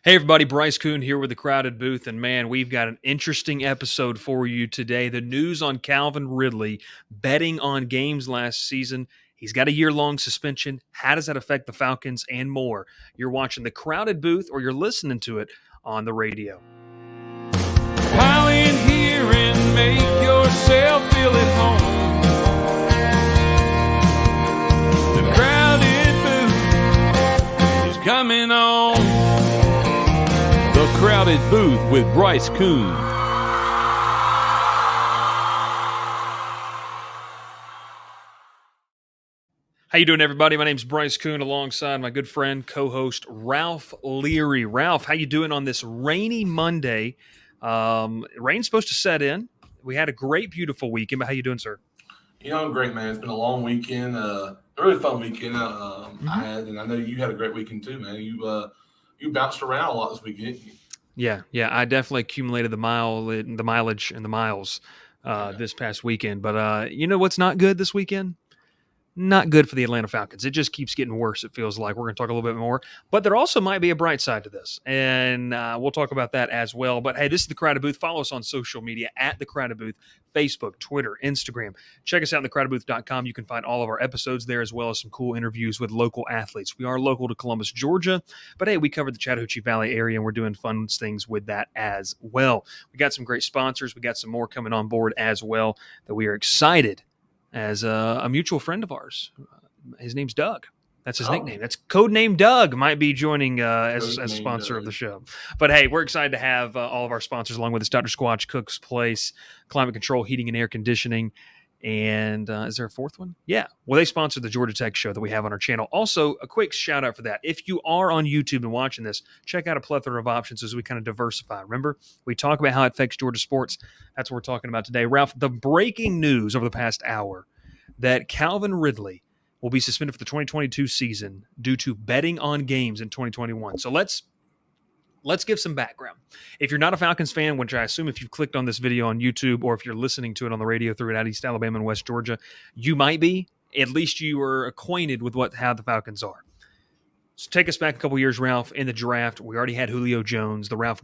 Hey everybody, Bryce Koon here with the Crowded Booth, and man, we've got an interesting episode for you today. The news on Calvin Ridley betting on games last season. He's got a year-long suspension. How does that affect the Falcons and more? You're watching the Crowded Booth or you're listening to it on the radio. Pile in here and make yourself feel at home. The Crowded Booth is coming on. The Crowded Booth with Bryce Koon. How you doing, everybody? My name's Bryce Koon, alongside my good friend, co-host Ralph Leary. Ralph, how you doing on this rainy Monday? Rain's supposed to set in. We had a great, beautiful weekend, but how you doing, sir? I'm great, man. It's been a long weekend, a really fun weekend I had, and I know you had a great weekend too, man. You bounced around a lot this weekend, didn't you? Yeah, I definitely accumulated the mileage and the miles this past weekend. But you know what's not good this weekend? Not good for the Atlanta Falcons. It just keeps getting worse, it feels like. We're going to talk a little bit more. But there also might be a bright side to this, and we'll talk about that as well. But, hey, this is The Crowded Booth. Follow us on social media at The Crowded Booth, Facebook, Twitter, Instagram. Check us out at thecrowdedbooth.com. You can find all of our episodes there, as well as some cool interviews with local athletes. We are local to Columbus, Georgia, but, hey, we cover the Chattahoochee Valley area, and we're doing fun things with that as well. We got some great sponsors. We got some more coming on board as well that we are excited as a mutual friend of ours. His name's Doug. That's his nickname. That's codename Doug might be joining as a sponsor of the show. But, hey, we're excited to have all of our sponsors along with us. Dr. Squatch, Cook's Place, Climate Control, Heating and Air Conditioning. And is there a fourth one? Yeah. Well, they sponsor the Georgia Tech show that we have on our channel. Also, a quick shout out for that. If you are on YouTube and watching this, check out a plethora of options as we kind of diversify. Remember, we talk about how it affects Georgia sports. That's what we're talking about today. Ralph, the breaking news over the past hour that Calvin Ridley will be suspended for the 2022 season due to betting on games in 2021. So let's give some background. If you're not a Falcons fan, which I assume if you've clicked on this video on YouTube or if you're listening to it on the radio through it out East Alabama and West Georgia, you might be. At least you are acquainted with how the Falcons are. So take us back a couple years, Ralph. In the draft, we already had Julio Jones, I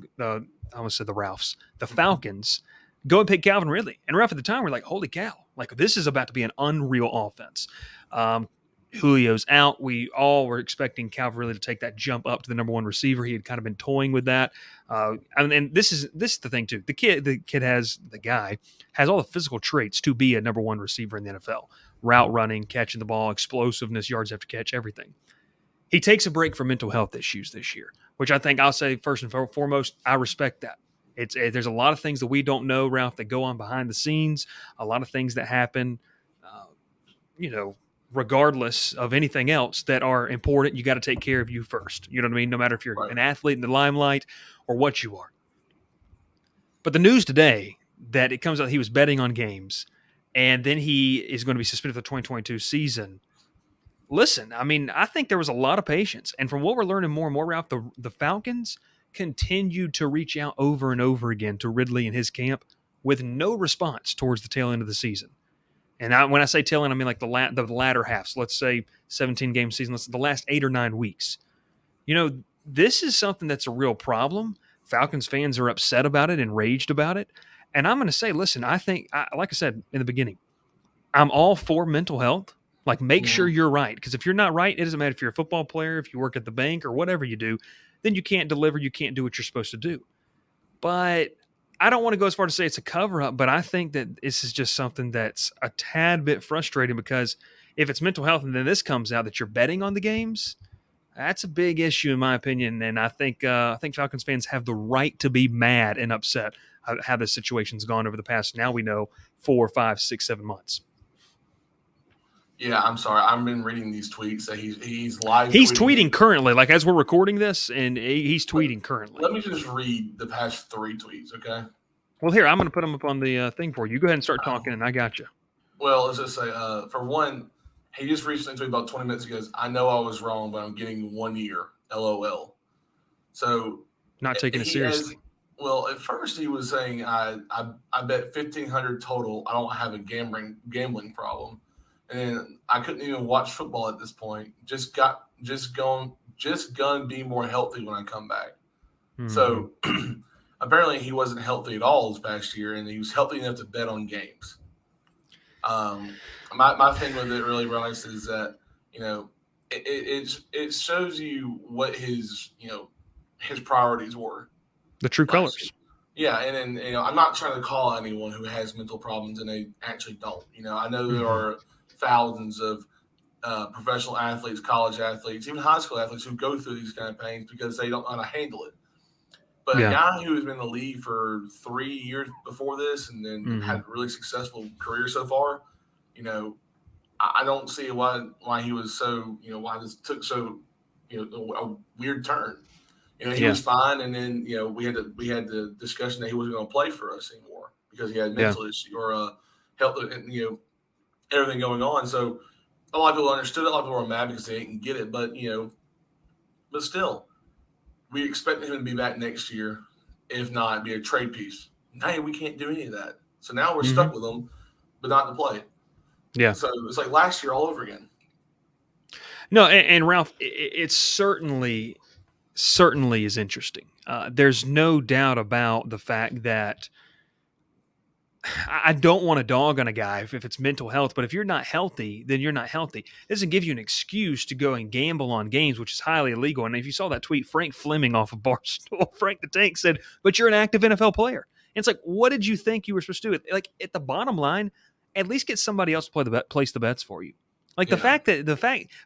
almost said the Ralphs, the Falcons. Go and pick Calvin Ridley. And Ralph, at the time, we're like, holy cow. Like, this is about to be an unreal offense. Julio's out. We all were expecting Calvin Ridley to take that jump up to the number one receiver. He had kind of been toying with that. And this is the thing, too. The guy has all the physical traits to be a number one receiver in the NFL. Route running, catching the ball, explosiveness, yards after catch, everything. He takes a break for mental health issues this year, which I think I'll say first and foremost, I respect that. There's a lot of things that we don't know, Ralph, that go on behind the scenes, a lot of things that happen, regardless of anything else that are important. You got to take care of you first. You know what I mean? No matter if you're an athlete in the limelight or what you are. But the news today that it comes out he was betting on games and then he is going to be suspended for the 2022 season. Listen, I mean, I think there was a lot of patience. And from what we're learning more and more, Ralph, the Falcons continued to reach out over and over again to Ridley and his camp with no response towards the tail end of the season. And when I say tail end, I mean like the latter half. So let's say 17-game season, let's say the last 8 or 9 weeks. This is something that's a real problem. Falcons fans are upset about it, enraged about it. And I'm going to say, listen, I think, like I said in the beginning, I'm all for mental health. Like, make sure you're right. Because if you're not right, it doesn't matter if you're a football player, if you work at the bank or whatever you do, then you can't deliver, you can't do what you're supposed to do. But I don't want to go as far to say it's a cover-up, but I think that this is just something that's a tad bit frustrating because if it's mental health and then this comes out that you're betting on the games, that's a big issue in my opinion. And I think Falcons fans have the right to be mad and upset how this situation's gone over the past, now we know, 4, 5, 6, 7 months. Yeah, I'm sorry. I've been reading these tweets that he's live. He's tweeting currently, like as we're recording this, and he's tweeting currently. Let me just read the past 3 tweets, okay? Well, here, I'm going to put them up on the thing for you. Go ahead and start talking, and I got you. Well, let's just say, for one, he just recently tweeted about 20 minutes ago, I know I was wrong, but I'm getting 1 year, LOL. So not taking it seriously. Well, at first he was saying, I bet $1,500 total. I don't have a gambling problem. And I couldn't even watch football at this point. Just gonna be more healthy when I come back. So apparently he wasn't healthy at all this past year, and he was healthy enough to bet on games. My thing with it really, Bryce, is that it shows you what his his priorities were. The true colors. Yeah, and then I'm not trying to call anyone who has mental problems and they actually don't. I know there are thousands of professional athletes, college athletes, even high school athletes who go through these kind of pains because they don't know how to handle it. But a guy who has been in the league for 3 years before this and then had a really successful career so far, I don't see why he was so, why this took so, a weird turn. He was fine, and then we had the discussion that he wasn't going to play for us anymore because he had mental issue or health, and everything going on. So a lot of people understood it. A lot of people were mad because they didn't get it, but still, we expected him to be back next year, if not be a trade piece. Now we can't do any of that, so now we're stuck with him, but not to play. Yeah. So it's like last year all over again. No, and Ralph, it's certainly is interesting. There's no doubt about the fact that I don't want to dog on a guy if it's mental health, but if you're not healthy, then you're not healthy. It doesn't give you an excuse to go and gamble on games, which is highly illegal. And if you saw that tweet, Frank Fleming off of Barstool, Frank the Tank said, but you're an active NFL player. And it's like, what did you think you were supposed to do? Like, at the bottom line, at least get somebody else to place the bets for you. Like the fact,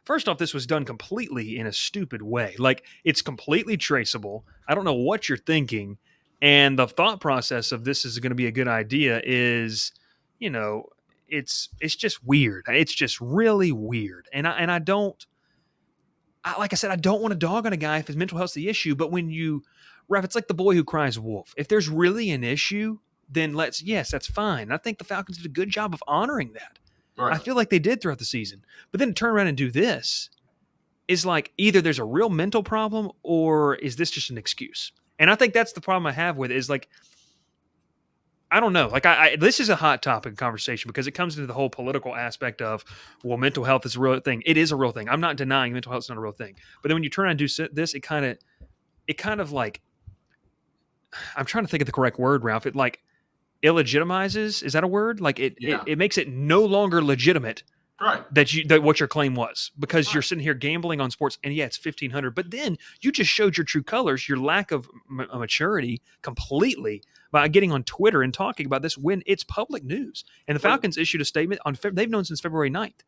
first off, this was done completely in a stupid way. Like, it's completely traceable. I don't know what you're thinking. And the thought process of this is going to be a good idea is, it's just weird. It's just really weird. And I don't, like I said, I don't want to dog on a guy if his mental health's the issue. But Ralph, it's like the boy who cries wolf. If there's really an issue, then that's fine. I think the Falcons did a good job of honoring that. Right. I feel like they did throughout the season. But then to turn around and do this is like either there's a real mental problem or is this just an excuse? And I think that's the problem I have with it is like, I don't know. Like this is a hot topic conversation because it comes into the whole political aspect of, well, mental health is a real thing. It is a real thing. I'm not denying mental health is not a real thing. But then when you turn around and do this, it kind of like, I'm trying to think of the correct word, Ralph. It like illegitimizes. Is that a word? Like it makes it no longer legitimate. Right. That what your claim was because you're sitting here gambling on sports and it's 1,500, but then you just showed your true colors, your lack of maturity completely by getting on Twitter and talking about this when it's public news. And the Falcons issued a statement they've known since February 9th.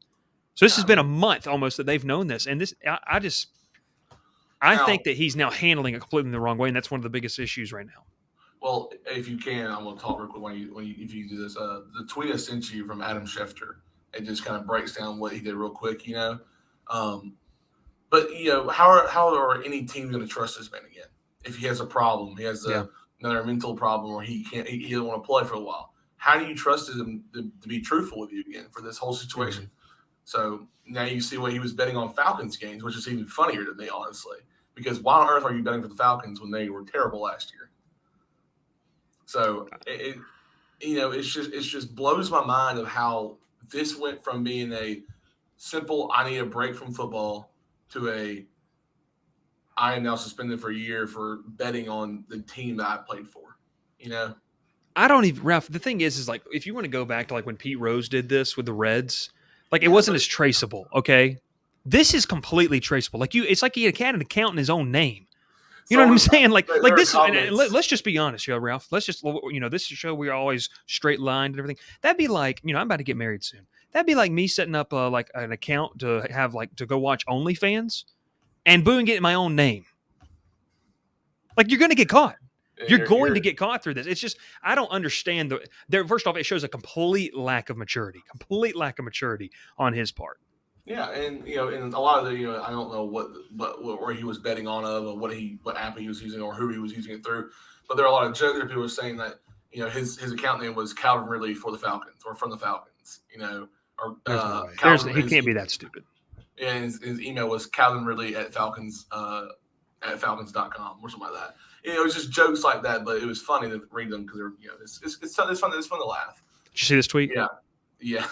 So this has been a month almost that they've known this. And this, I think that he's now handling it completely in the wrong way. And that's one of the biggest issues right now. Well, if you can, I'm going to talk real quick if you do this. The tweet I sent you from Adam Schefter, it just kind of breaks down what he did real quick, But how are any team going to trust this man again? If he has a problem, he has another mental problem, or he doesn't want to play for a while. How do you trust him to be truthful with you again for this whole situation? So now you see what he was betting on Falcons games, which is even funnier to me, honestly. Because why on earth are you betting for the Falcons when they were terrible last year? So it just blows my mind of how this went from being a simple, I need a break from football to I am now suspended for a year for betting on the team that I played for, I don't even, Ralph, the thing is like, if you want to go back to like when Pete Rose did this with the Reds, like it wasn't as traceable. Okay. This is completely traceable. Like it's like he had an account in his own name. You know what I'm saying? Like this. Let's just be honest, Ralph. Let's just, this show we're always straight lined and everything. That'd be like, I'm about to get married soon. That'd be like me setting up like an account to have to go watch OnlyFans, and boom, getting my own name. Like you're going to get caught. You're going to get caught through this. It's just I don't understand First off, it shows a complete lack of maturity on his part. Yeah, and and a lot of the I don't know what where he was betting on or what app he was using or who he was using it through, but there are a lot of jokes that people were saying that his account name was Calvin Ridley for the Falcons or from the Falcons, or he can't be that stupid. And his email was Calvin Ridley at Falcons at Falcons.com or something like that. It was just jokes like that, but it was funny to read them because they're it's fun to laugh. Did you see this tweet? Yeah. Yeah.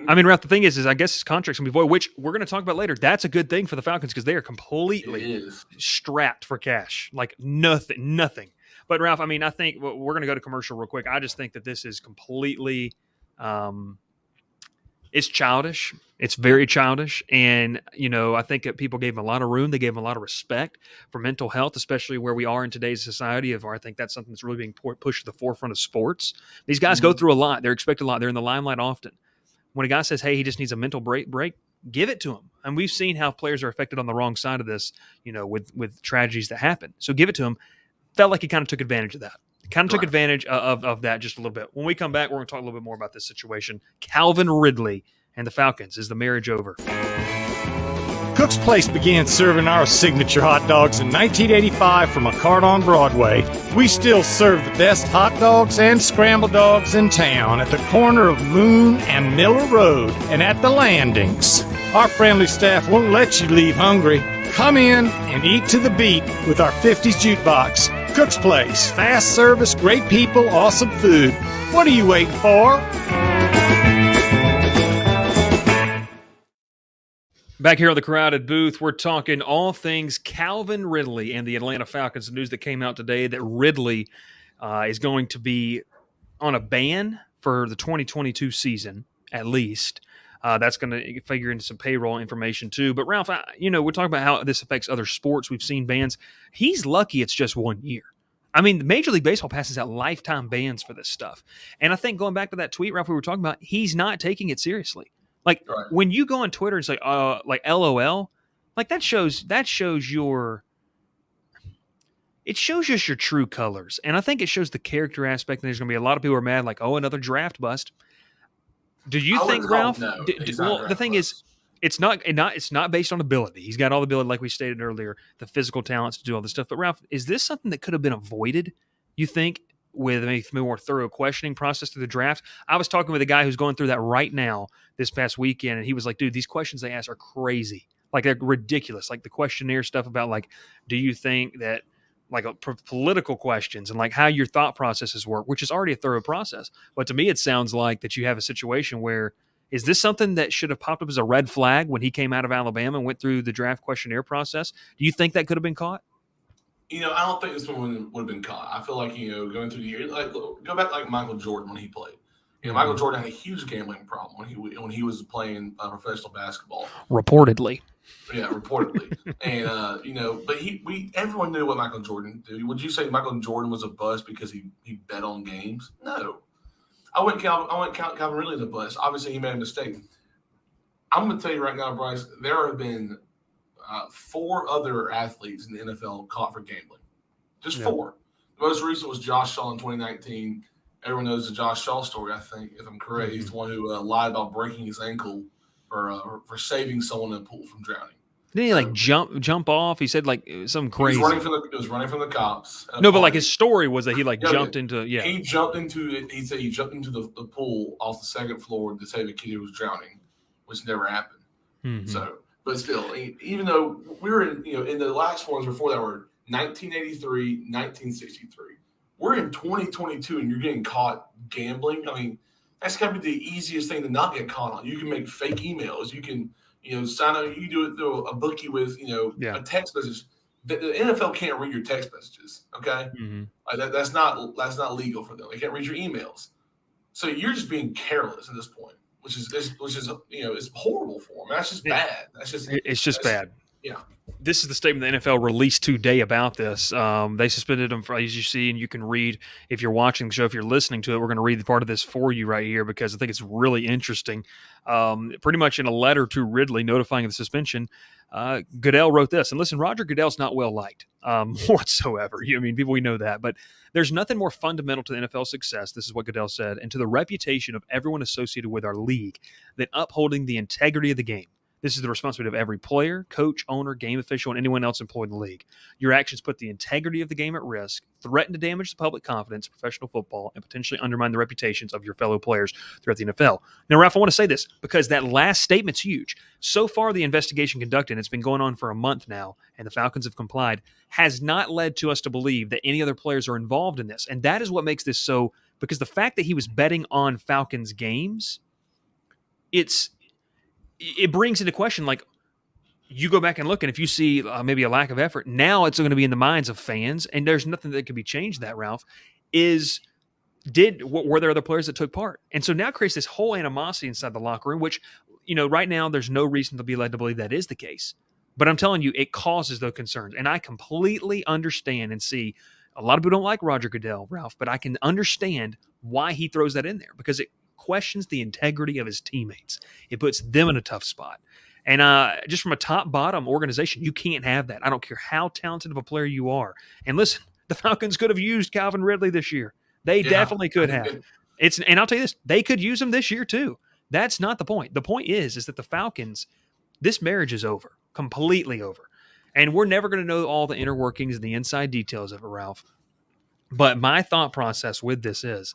I mean, Ralph, the thing is I guess his contract's going to be void, which we're going to talk about later. That's a good thing for the Falcons because they are completely strapped for cash. Like nothing. But, Ralph, I mean, I think we're going to go to commercial real quick. I just think that this is completely it's childish. It's very childish. And, I think that people gave him a lot of room. They gave him a lot of respect for mental health, especially where we are in today's society. I think that's something that's really being pushed to the forefront of sports. These guys go through a lot. They're expected a lot. They're in the limelight often. When a guy says, hey, he just needs a mental break, give it to him. And we've seen how players are affected on the wrong side of this, with tragedies that happen. So give it to him. Felt like he kind of took advantage of that. Took advantage of that just a little bit. When we come back, we're going to talk a little bit more about this situation. Calvin Ridley and the Falcons. Is the marriage over? Cook's Place began serving our signature hot dogs in 1985 from a cart on Broadway. We still serve the best hot dogs and scrambled dogs in town at the corner of Moon and Miller Road and at the landings. Our friendly staff won't let you leave hungry. Come in and eat to the beat with our 50s jukebox. Cook's Place. Fast service, great people, awesome food. What are you waiting for? Back here on the Crowded Booth, we're talking all things Calvin Ridley and the Atlanta Falcons. The news that came out today that Ridley is going to be on a ban for the 2022 season, at least. That's going to figure into some payroll information too. But Ralph, we're talking about how this affects other sports. We've seen bans. He's lucky it's just 1 year. I mean, Major League Baseball passes out lifetime bans for this stuff. And I think going back to that tweet, Ralph, we were talking about, he's not taking it seriously. Like when you go on Twitter and say, like LOL, like that shows your true colors. And I think it shows the character aspect. And there's going to be a lot of people who are mad, like, oh, another draft bust. Do you think, Ralph? No, the thing is, it's not based on ability. He's got all the ability, like we stated earlier, the physical talents to do all this stuff. But Ralph, is this something that could have been avoided, you think, with a more thorough questioning process through the draft? I was talking with a guy who's going through that right now this past weekend, and he was like, dude, these questions they ask are crazy. Like, they're ridiculous. Like the questionnaire stuff about, like, do you think that, like, political questions and like how your thought processes work, which is already a thorough process. But to me, it sounds like that you have a situation where, is this something that should have popped up as a red flag when he came out of Alabama and went through the draft questionnaire process? Do you think that could have been caught? I don't think this one would have been caught. I feel like, going through the year, like go back like Michael Jordan when he played. Michael Jordan had a huge gambling problem when he was playing professional basketball. Reportedly. Yeah, reportedly. And but everyone knew what Michael Jordan did. Would you say Michael Jordan was a bust because he bet on games? No. I wouldn't count Calvin Ridley as a bust. Obviously, he made a mistake. I'm going to tell you right now, Bryce, there have been 4 other athletes in the NFL caught for gambling. Just 4. The most recent was Josh Shaw in 2019. Everyone knows the Josh Shaw story, I think, if I'm correct. He's the one who lied about breaking his ankle for saving someone in a pool from drowning. Didn't he jump off? He said like something crazy. He was running from the cops. No, but like his story was that he jumped into He jumped into it. He said he jumped into the pool off the second floor to save a kid who was drowning, which never happened. Mm-hmm. So, but still, even though we were in the last ones before that were 1983, 1963. We're in 2022 and you're getting caught gambling. I mean, that's got to be the easiest thing to not get caught on. You can make fake emails. You can, sign up. You can do it through a bookie with, a text message. The NFL can't read your text messages. Okay, that's not legal for them. They can't read your emails. So you're just being careless at this point, which is it's horrible for them. That's just bad. It's just bad. Yeah. This is the statement the NFL released today about this. They suspended him, as you see, and you can read if you're watching the show. If you're listening to it, we're going to read the part of this for you right here because I think it's really interesting. Pretty much in a letter to Ridley notifying of the suspension, Goodell wrote this. And listen, Roger Goodell's not well liked whatsoever. People, we know that. But there's nothing more fundamental to the NFL's success, this is what Goodell said, and to the reputation of everyone associated with our league than upholding the integrity of the game. This is the responsibility of every player, coach, owner, game official, and anyone else employed in the league. Your actions put the integrity of the game at risk, threaten to damage the public confidence in professional football, and potentially undermine the reputations of your fellow players throughout the NFL. Now, Ralph, I want to say this because that last statement's huge. So far, the investigation conducted, and it's been going on for a month now, and the Falcons have complied, has not led to us to believe that any other players are involved in this. And that is what makes this so because the fact that he was betting on Falcons games, it brings into question, like, you go back and look, and if you see maybe a lack of effort, now it's going to be in the minds of fans, and there's nothing that could be changed. That, Ralph, were there other players that took part? And so now it creates this whole animosity inside the locker room, which, right now there's no reason to be led to believe that is the case. But I'm telling you, it causes those concerns. And I completely understand and see a lot of people don't like Roger Goodell, Ralph, but I can understand why he throws that in there, because it questions the integrity of his teammates. It puts them in a tough spot. And just from a top-bottom organization, you can't have that. I don't care how talented of a player you are. And listen, the Falcons could have used Calvin Ridley this year. They definitely could have. And I'll tell you this, they could use him this year too. That's not the point. The point is that the Falcons, this marriage is over, completely over. And we're never going to know all the inner workings and the inside details of it, Ralph. But my thought process with this is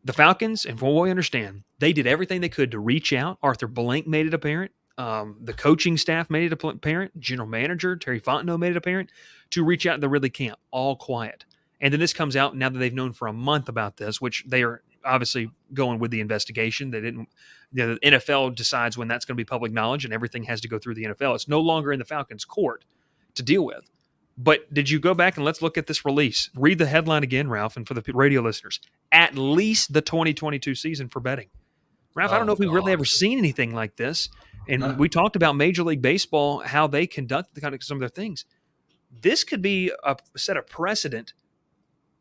the Falcons, and from what we understand, they did everything they could to reach out. Arthur Blank made it apparent. The coaching staff made it apparent. General manager Terry Fontenot made it apparent to reach out in the Ridley camp, all quiet. And then this comes out now that they've known for a month about this, which they are obviously going with the investigation. They didn't. The NFL decides when that's going to be public knowledge, and everything has to go through the NFL. It's no longer in the Falcons' court to deal with. But did you go back and let's look at this release? Read the headline again, Ralph, and for the radio listeners, at least the 2022 season for betting. Ralph, I don't know if we've really ever seen anything like this. And we talked about Major League Baseball, how they conduct some of their things. This could be set a precedent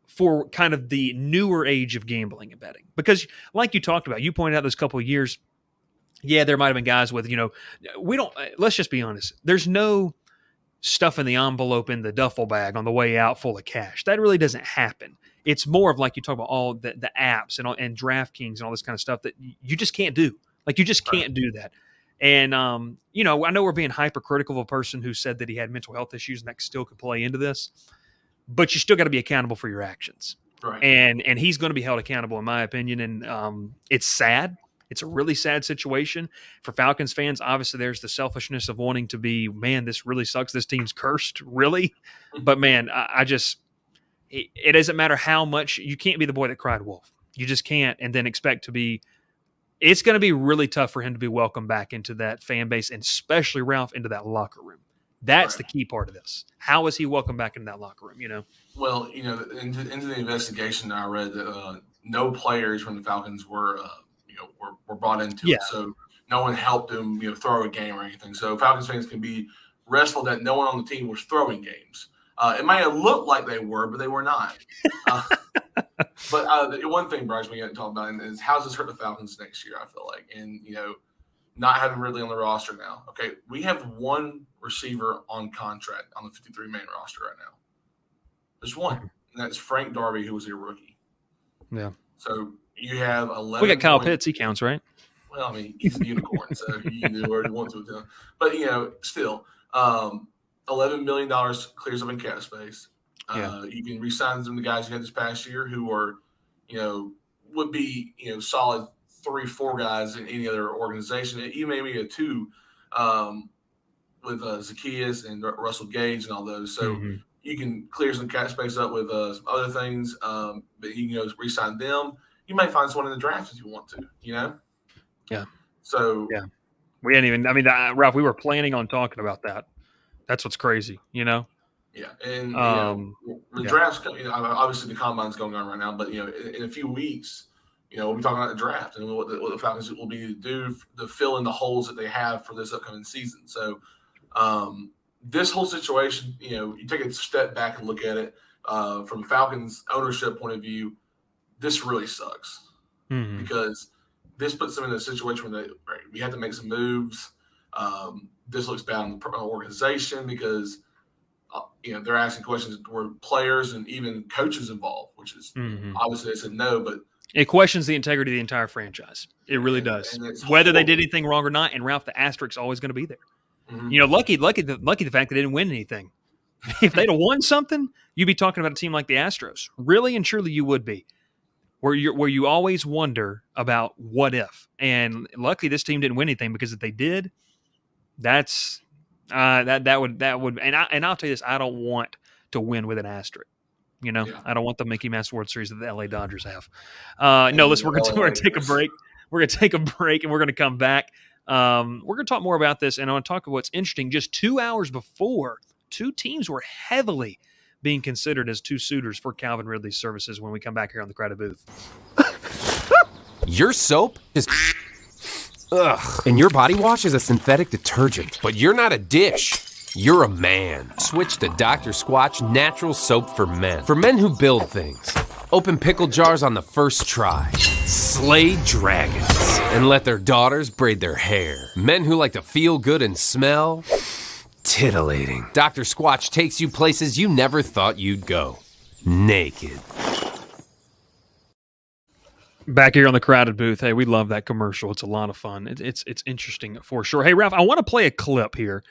for kind of the newer age of gambling and betting. Because like you talked about, you pointed out those couple of years, there might have been guys with, let's just be honest. There's no stuff in the envelope in the duffel bag on the way out full of cash. That really doesn't happen. It's more of like you talk about all the apps and DraftKings and all this kind of stuff that you just can't do. Like you just can't do that. And, I know we're being hypercritical of a person who said that he had mental health issues and that still could play into this. But you still got to be accountable for your actions. Right. And he's going to be held accountable, in my opinion. And it's sad. It's a really sad situation for Falcons fans. Obviously, there's the selfishness of wanting to be, man, this really sucks. This team's cursed, really. But, man, it doesn't matter how much. You can't be the boy that cried wolf. You just can't and then expect to be – it's going to be really tough for him to be welcomed back into that fan base, and especially, Ralph, into that locker room. That's the key part of this. How is he welcomed back into that locker room, Well, into the investigation, I read that no players from the Falcons were brought into it. So no one helped them, throw a game or anything. So Falcons fans can be restful that no one on the team was throwing games. It might have looked like they were, but they were not. But the one thing, Bryce, we got to talk about is how does this hurt the Falcons next year, I feel like. And, not having Ridley on the roster now. Okay, we have one receiver on contract on the 53-man roster right now. There's one, and that's Frank Darby, who was a rookie. Yeah. So you have 11. We got Kyle Pitts. He counts, right? Well, I mean, he's a unicorn, so you can do whatever you want to with him. But, still, $11 million clears up in cap space. You can re-sign some of the guys you had this past year who are, would be, solid 3-4 guys in any other organization. You maybe a 2 with Zacchaeus and Russell Gage and all those. So you can clear some cap space up with some other things. But you can re-sign them. You may find someone in the draft if you want to. Yeah. So we didn't even. I mean, Ralph, we were planning on talking about that. That's what's crazy. Yeah, and the drafts. Obviously the combine's going on right now, but in a few weeks. We'll be talking about the draft and what the Falcons will be to do to fill in the holes that they have for this upcoming season. So this whole situation, you take a step back and look at it from Falcons ownership point of view, this really sucks because this puts them in a situation where we have to make some moves. This looks bad on the organization because they're asking questions were players and even coaches involved, which is obviously they said no, but it questions the integrity of the entire franchise. It really does. Whether they did anything wrong or not, and Ralph, the asterisks always going to be there. Lucky the fact they didn't win anything. If they'd have won something, you'd be talking about a team like the Astros. Really and truly, you would be. Where you always wonder about what if. And luckily, this team didn't win anything because if they did, that would. And I'll tell you this: I don't want to win with an asterisk. Yeah. I don't want the Mickey Mouse World Series that the LA Dodgers have. And No, listen, the we're LA going to take a Lakers. break. We're going to take a break, and we're going to come back. We're going to talk more about this, and I want to talk about what's interesting. Just 2 hours before, two teams were heavily being considered as two suitors for Calvin Ridley's services when we come back here on the Crowded Booth. Your soap is ugh, and your body wash is a synthetic detergent. But you're not a dish. You're a man. Switch to Dr. Squatch Natural Soap for Men. For men who build things. Open pickle jars on the first try. Slay dragons. And let their daughters braid their hair. Men who like to feel good and smell. Titillating. Dr. Squatch takes you places you never thought you'd go. Naked. Back here on the Crowded Booth. Hey, we love that commercial. It's a lot of fun. It's interesting for sure. Hey, Ralph, I want to play a clip here.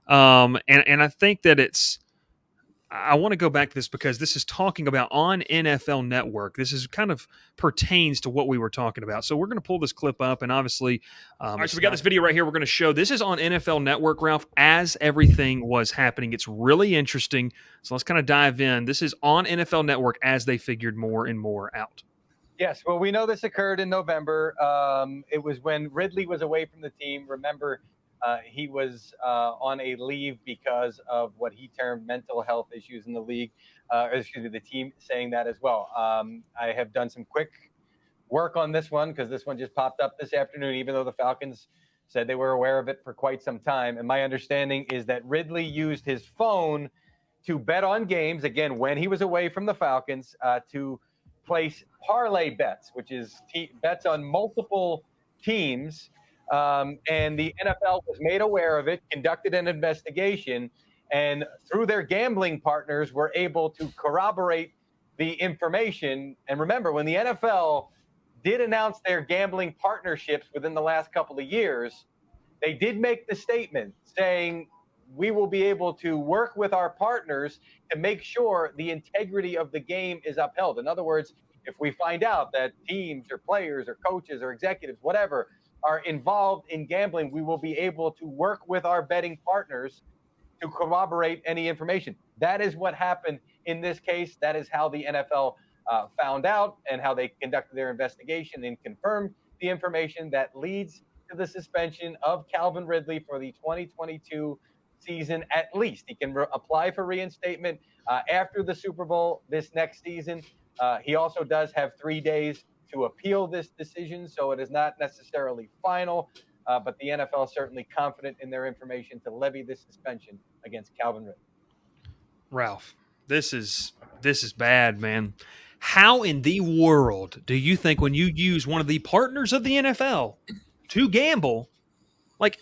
And I think that I want to go back to this because this is talking about on NFL Network. This is kind of pertains to what we were talking about. So we're going to pull this clip up, and obviously, all right. So we got this video right here. We're going to show this is on NFL Network, Ralph, as everything was happening. It's really interesting. So let's kind of dive in. This is on NFL Network as they figured more and more out. Yes, well, we know this occurred in November. It was when Ridley was away from the team. Remember, he was on a leave because of what he termed mental health issues in the league. The team saying that as well. I have done some quick work on this one because this one just popped up this afternoon, even though the Falcons said they were aware of it for quite some time. And my understanding is that Ridley used his phone to bet on games, again, when he was away from the Falcons, to place parlay bets, which is bets on multiple teams. And the NFL was made aware of it, conducted an investigation, and through their gambling partners were able to corroborate the information. And remember, when the NFL did announce their gambling partnerships within the last couple of years, they did make the statement saying, we will be able to work with our partners to make sure the integrity of the game is upheld. In other words, if we find out that teams or players or coaches or executives, whatever, are involved in gambling, we will be able to work with our betting partners to corroborate any information. That is what happened in this case. That is how the NFL found out and how they conducted their investigation and confirmed the information that leads to the suspension of Calvin Ridley for the 2022 season at least. He can apply for reinstatement after the Super Bowl this next season. He also does have 3 days to appeal this decision, so it is not necessarily final, but the NFL is certainly confident in their information to levy this suspension against Calvin Ridley. Ralph, this is bad, man. How in the world do you think when you use one of the partners of the NFL to gamble, like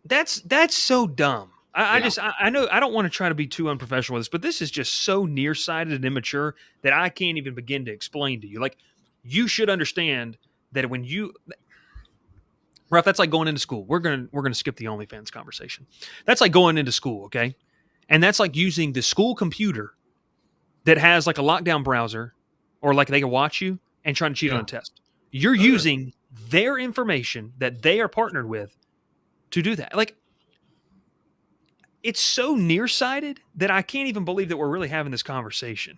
that's so dumb. I know I don't want to try to be too unprofessional with this, but this is just so nearsighted and immature that I can't even begin to explain to you. Like, you should understand that when Ralph, that's like going into school. We're gonna skip the OnlyFans conversation. That's like going into school, okay? And that's like using the school computer that has like a lockdown browser, or like they can watch you and trying to cheat on a test. You're using their information that they are partnered with to do that. Like, it's so nearsighted that I can't even believe that we're really having this conversation.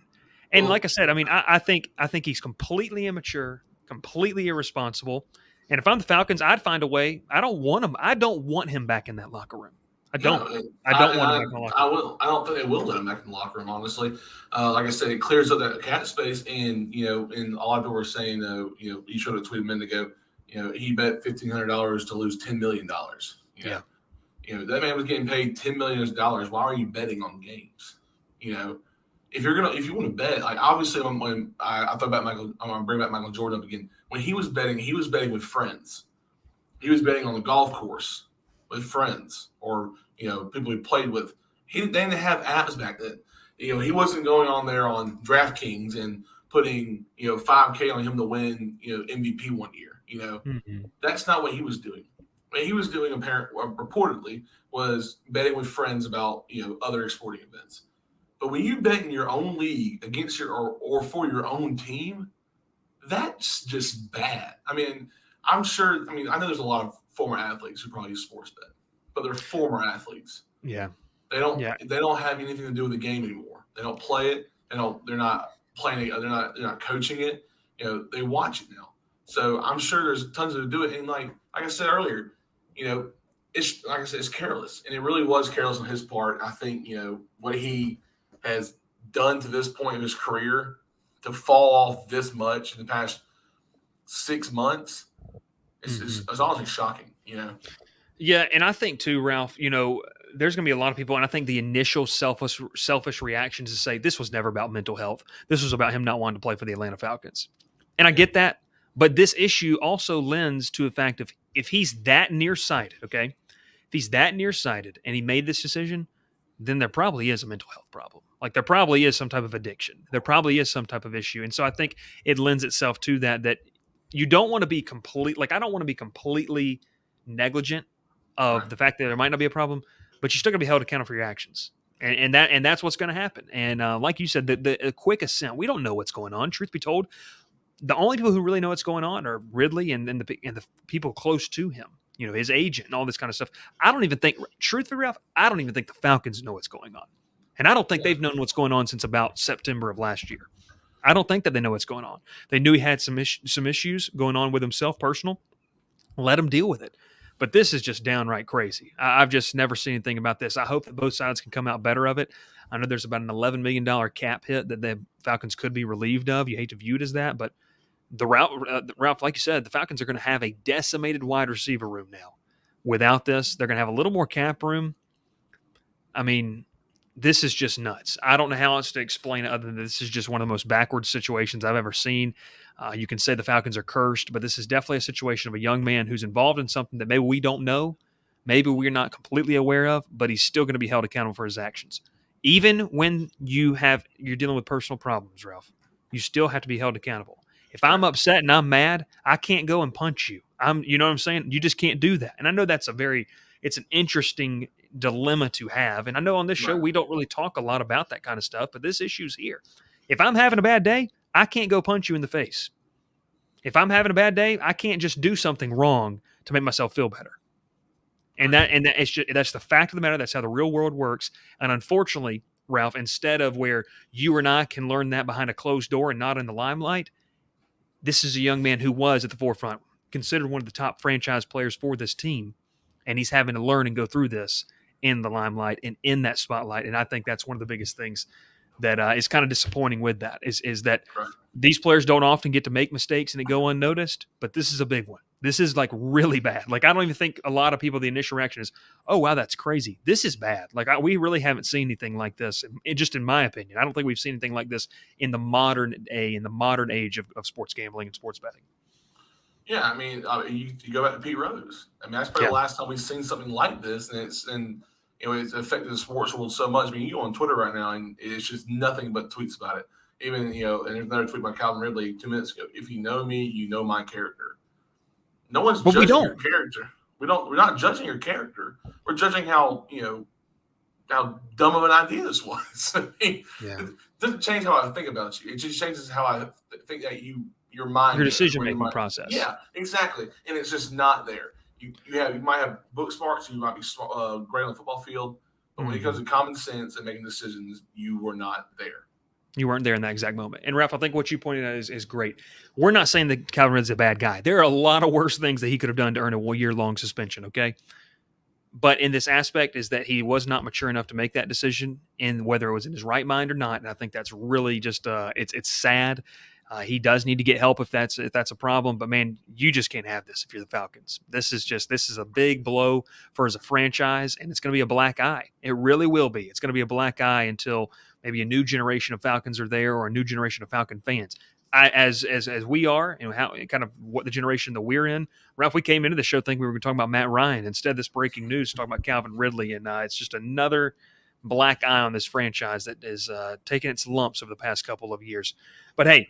And like I said, I mean, I think he's completely immature, completely irresponsible. And if I'm the Falcons, I'd find a way. I don't want him. I don't want him back in that locker room. I don't want him back in the locker room. I don't think they will let him back in the locker room, honestly. Like I said, it clears up that cap space. And, and a lot of people were saying, you showed a tweet a minute ago, he bet $1,500 to lose $10 million. Yeah. That man was getting paid $10 million. Why are you betting on games? If you want to bet, like, obviously when I thought about I'm going to bring back Michael Jordan up again. When he was betting with friends. He was betting on the golf course with friends or, people he played with. They didn't have apps back then. He wasn't going on there on DraftKings and putting, $5K on him to win, MVP one year. That's not what he was doing. What he was doing, reportedly, was betting with friends about, other sporting events. But when you bet in your own league against or for your own team, that's just bad. I mean, I know there's a lot of former athletes who probably use sports bet, but they're former athletes. Yeah. They don't have anything to do with the game anymore. They don't play it. They're not playing it. They're not coaching it. They watch it now. So I'm sure there's tons to do it. And like I said earlier, it's like I said, it's careless, and it really was careless on his part. I think what he has done to this point of his career to fall off this much in the past 6 months, it's honestly shocking. Yeah, and I think too, Ralph. There's going to be a lot of people, and I think the initial selfish reactions to say this was never about mental health. This was about him not wanting to play for the Atlanta Falcons, and I get that. But this issue also lends to the fact of if he's that nearsighted, okay, if he's that nearsighted and he made this decision, then there probably is a mental health problem. Like there probably is some type of addiction. There probably is some type of issue. And so I think it lends itself to that you don't want to be I don't want to be completely negligent of the fact that there might not be a problem, but you're still going to be held accountable for your actions. And that's what's going to happen. And like you said, the quick ascent, we don't know what's going on. Truth be told, the only people who really know what's going on are Ridley and the people close to him, his agent and all this kind of stuff. I don't even think, truthfully, Ralph, I don't even think the Falcons know what's going on. And I don't think they've known what's going on since about September of last year. I don't think that they know what's going on. They knew he had some issues going on with himself, personal. Let him deal with it. But this is just downright crazy. I've just never seen anything about this. I hope that both sides can come out better of it. I know there's about an $11 million cap hit that the Falcons could be relieved of. You hate to view it as that, but Ralph, like you said, the Falcons are going to have a decimated wide receiver room now. Without this, they're going to have a little more cap room. I mean, this is just nuts. I don't know how else to explain it other than this is just one of the most backwards situations I've ever seen. You can say the Falcons are cursed, but this is definitely a situation of a young man who's involved in something that maybe we don't know, maybe we're not completely aware of, but he's still going to be held accountable for his actions. Even when you're dealing with personal problems, Ralph, you still have to be held accountable. If I'm upset and I'm mad, I can't go and punch you. You know what I'm saying? You just can't do that. And I know it's an interesting dilemma to have. And I know on this show, we don't really talk a lot about that kind of stuff, but this issue's here. If I'm having a bad day, I can't go punch you in the face. If I'm having a bad day, I can't just do something wrong to make myself feel better. And that's the fact of the matter. That's how the real world works. And unfortunately, Ralph, instead of where you and I can learn that behind a closed door and not in the limelight, this is a young man who was at the forefront, considered one of the top franchise players for this team, and he's having to learn and go through this in the limelight and in that spotlight. And I think that's one of the biggest things that is kind of disappointing with that is that these players don't often get to make mistakes and they go unnoticed, but this is a big one. This is like really bad. Like I don't even think a lot of people, the initial reaction is, oh, wow, that's crazy. This is bad. Like we really haven't seen anything like this. Just in my opinion, I don't think we've seen anything like this in the modern age of sports gambling and sports betting. Yeah, I mean, you go back to Pete Rose. I mean, that's probably the last time we've seen something like this, and it's affected the sports world so much. I mean, you go on Twitter right now, and it's just nothing but tweets about it. Even and there's another tweet by Calvin Ridley 2 minutes ago. If you know me, you know my character. No one's judging your character. We're not judging your character. We're judging how dumb of an idea this was. I mean, it doesn't change how I think about you. It just changes how I think that your mind, your decision-making process. Yeah, exactly. And it's just not there. You might have book smarts. You might be great on the football field. But when it comes to common sense and making decisions, you were not there. You weren't there in that exact moment. And Ralph, I think what you pointed out is great. We're not saying that Calvin Ridley's a bad guy. There are a lot of worse things that he could have done to earn a 1-year-long suspension, okay? But in this aspect is that he was not mature enough to make that decision, and whether it was in his right mind or not. And I think that's really just it's sad. He does need to get help if that's a problem. But man, you just can't have this if you're the Falcons. This is a big blow for as a franchise, and it's going to be a black eye. It really will be. It's going to be a black eye until maybe a new generation of Falcons are there, or a new generation of Falcon fans. As we are, and how kind of what the generation that we're in, Ralph, we came into the show thinking we were going to talk about Matt Ryan. Instead, this breaking news talking about Calvin Ridley, and it's just another black eye on this franchise that is taking its lumps over the past couple of years. But hey,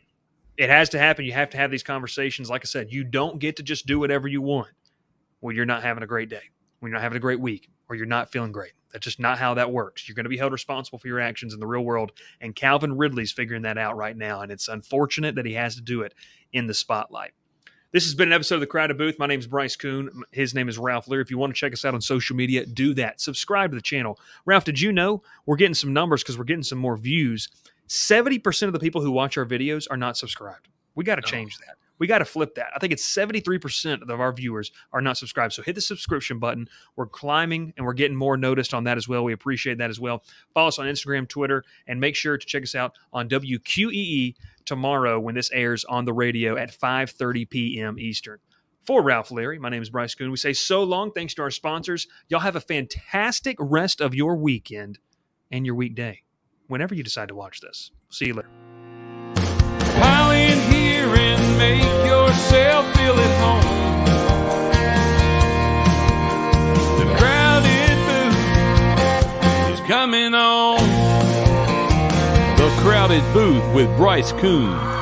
it has to happen. You have to have these conversations. Like I said, you don't get to just do whatever you want when you're not having a great day, when you're not having a great week, or you're not feeling great. That's just not how that works. You're going to be held responsible for your actions in the real world, and Calvin Ridley's figuring that out right now, and it's unfortunate that he has to do it in the spotlight. This has been an episode of The Crowded Booth. My name is Bryce Koon. His name is Ralph Leary. If you want to check us out on social media, do that. Subscribe to the channel. Ralph, did you know we're getting some numbers because we're getting some more views? 70% of the people who watch our videos are not subscribed. We got to change that. We got to flip that. I think it's 73% of our viewers are not subscribed. So hit the subscription button. We're climbing and we're getting more noticed on that as well. We appreciate that as well. Follow us on Instagram, Twitter, and make sure to check us out on WQEE tomorrow when this airs on the radio at 5:30 p.m. Eastern. For Ralph Leary, my name is Bryce Koon. We say so long. Thanks to our sponsors. Y'all have a fantastic rest of your weekend and your weekday whenever you decide to watch this. See you later. Pile in here and make yourself feel at home. The Crowded Booth is coming on. The Crowded Booth with Bryce Koon.